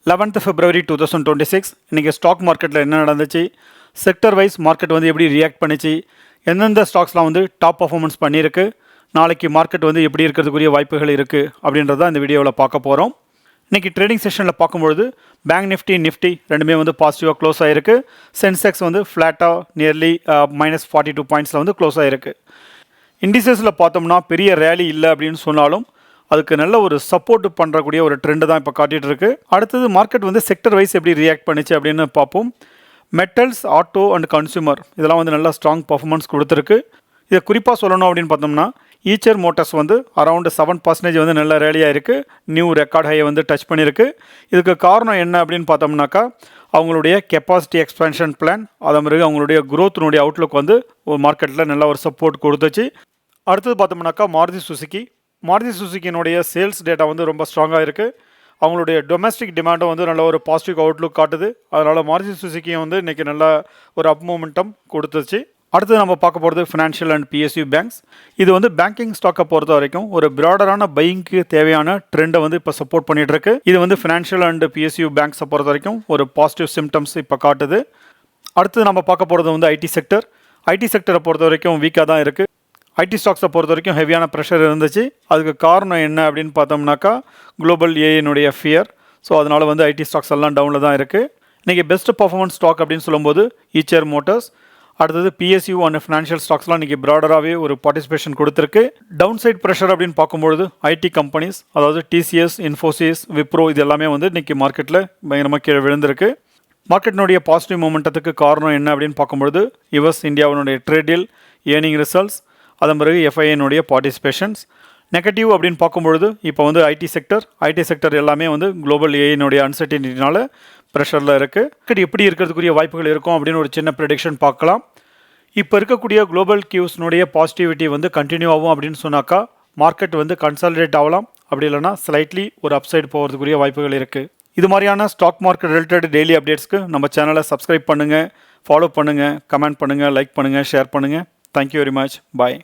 11th February 2026 இன்றைக்கி stock மார்க்கெட்டில் என்ன நடந்துச்சு, செக்டர் வைஸ் மார்க்கெட் வந்து எப்படி ரியாக்ட் பண்ணிச்சு, எந்தெந்த ஸ்டாக்ஸ்லாம் வந்து டாப் பர்ஃபார்மன்ஸ் பண்ணியிருக்கு, நாளைக்கு மார்க்கெட் வந்து எப்படி இருக்கிறதுக்குரிய வாய்ப்புகள் இருக்குது அப்படின்றத இந்த வீடியோவில் பார்க்க போகிறோம். இன்றைக்கி ட்ரேடிங் செஷனில் பார்க்கும்பொழுது பேங்க் நிஃப்டி ரெண்டுமே வந்து பாசிட்டிவாக க்ளோஸ் ஆகிருக்கு. சென்செக்ஸ் வந்து ஃப்ளாட்டாக நியர்லி -42 பாயிண்ட்ஸில் வந்து க்ளோஸ் ஆகிருக்கு. இண்டிசஸில் பார்த்தோம்னா பெரிய ரேலி இல்லை அப்படின்னு சொன்னாலும் அதுக்கு நல்ல ஒரு சப்போர்ட் பண்ணுறக்கூடிய ஒரு ட்ரெண்டு தான் இப்போ காட்டிகிட்டு இருக்கு. அடுத்தது மார்க்கெட் வந்து செக்டர் வைஸ் எப்படி ரியாக்ட் பண்ணிச்சு அப்படின்னு பார்ப்போம். மெட்டல்ஸ், ஆட்டோ அண்ட் கன்சூமர் இதெல்லாம் வந்து நல்லா ஸ்ட்ராங் பர்ஃபார்மன்ஸ் கொடுத்துருக்கு. இதை குறிப்பாக சொல்லணும் அப்படின்னு பார்த்தோம்னா ஈச்சர் மோட்டார்ஸ் வந்து அரௌண்ட் 7% வந்து நல்ல ரேலியாக இருக்குது. நியூ ரெக்கார்ட் ஹையை வந்து டச் பண்ணியிருக்கு. இதுக்கு காரணம் என்ன அப்படின்னு பார்த்தோம்னாக்கா அவங்களுடைய கெப்பாசிட்டி எக்ஸ்பென்ஷன் பிளான், அதே மாதிரி அவங்களுடைய குரோத்தினுடைய அவுட்லுக் வந்து ஒரு மார்க்கெட்டில் நல்ல ஒரு சப்போர்ட் கொடுத்துச்சு. அடுத்தது பார்த்தோம்னாக்கா மாருதி சுசுக்கியினுடைய சேல்ஸ் டேட்டா வந்து ரொம்ப ஸ்ட்ராங்காக இருக்குது. அவங்களுடைய டொமஸ்டிக் டிமாண்டும் வந்து நல்ல ஒரு பாசிட்டிவ் அவுட்லுக் காட்டுது. அதனால் மாருதி சுசுக்கியும் வந்து இன்றைக்கி நல்ல ஒரு அப் மூமெண்டம் கொடுத்துச்சு. அடுத்து நம்ம பார்க்க போகிறது ஃபினான்ஷியல் அண்ட் பிஎஸ்யூ பேங்க்ஸ். இது வந்து பேங்கிங் ஸ்டாக்கை பொறுத்த வரைக்கும் ஒரு ப்ராடரான பையிங்க்கு தேவையான ட்ரெண்டை வந்து இப்போ சப்போர்ட் பண்ணிகிட்டு இருக்கு. இது வந்து ஃபினான்ஷியல் அண்ட் பிஎஸ்யூ பேங்க்ஸை பொறுத்த வரைக்கும் ஒரு பாசிட்டிவ் சிம்டம்ஸ் இப்போ காட்டுது. அடுத்து நம்ம பார்க்க போகிறது வந்து ஐடி செக்டரை பொறுத்த வரைக்கும் வீக்காக தான் இருக்குது. ஐடி ஸ்டாக்ஸை பொறுத்த வரைக்கும் ஹெவியான ப்ரெஷர் இருந்துச்சு. அதுக்கு காரணம் என்ன அப்படின்னு பார்த்தோம்னாக்கா குளோபல் ஏஐனுடைய ஃபியர். ஸோ அதனால் வந்து ஐடி ஸ்டாக்ஸ் எல்லாம் டவுனில் தான் இருக்குது. இன்றைக்கி பெஸ்ட் பர்ஃபார்மன்ஸ் ஸ்டாக் அப்படின்னு சொல்லும்போது ஈச்சர் மோட்டார்ஸ், அடுத்தது பிஎஸ்யூ அண்ட் ஃபினான்ஷியல் ஸ்டாக்ஸ்லாம் இன்றைக்கி ப்ராடராகவே ஒரு பார்ட்டிசிபேஷன் கொடுத்துருக்கு. டவுன் சைட் ப்ரெஷர் அப்படின்னு பார்க்கும்பொழுது ஐடி கம்பெனிஸ், அதாவது டிசிஎஸ், இன்ஃபோசிஸ், விப்ரோ இது எல்லாமே வந்து இன்றைக்கி மார்க்கெட்டில் பயங்கரமாக கீழே விழுந்திருக்கு. மார்க்கெட்டினுடைய பாசிட்டிவ் மூமெண்டத்துக்கு காரணம் என்ன அப்படின்னு பார்க்கும்பொழுது யுஎஸ் இந்தியாவினுடைய ட்ரேட் டீல், ஏர்னிங் ரிசல்ட்ஸ், அதன் பிறகு எஃப்ஐனுடைய பார்ட்டிசிபேஷன்ஸ். நெகட்டிவ் அப்படின்னு பார்க்கும்பொழுது இப்போ வந்து ஐடி செக்டர் எல்லாமே வந்து குளோபல் ஏஐனுடைய அன்சர்டினிட்டினால ப்ரெஷரில் இருக்குது. எப்படி இருக்கிறதுக்குரிய வாய்ப்புகள் இருக்கும் அப்படின்னு ஒரு சின்ன ப்ரெடிக்ஷன் பார்க்கலாம். இப்போ இருக்கக்கூடிய குளோபல் கியூஸ்னுடைய பாசிட்டிவிட்டி வந்து கண்டினியூ ஆகும் அப்படின்னு சொன்னாக்கா மார்க்கெட் வந்து கன்சாலிடேட் ஆகலாம். அப்படி இல்லைனா ஸ்லைட்லி ஒரு அப்சைடு போகிறதுக்குரிய வாய்ப்புகள் இருக்குது. இது மாதிரியான ஸ்டாக் மார்க்கெட் ரிலேட்டட் டெய்லி அப்டேட்ஸ்க்கு நம்ம சேனலை சப்ஸ்கிரைப் பண்ணுங்கள், ஃபாலோ பண்ணுங்கள், கமெண்ட் பண்ணுங்கள், லைக் பண்ணுங்கள், ஷேர் பண்ணுங்கள். Thank you very much. Bye.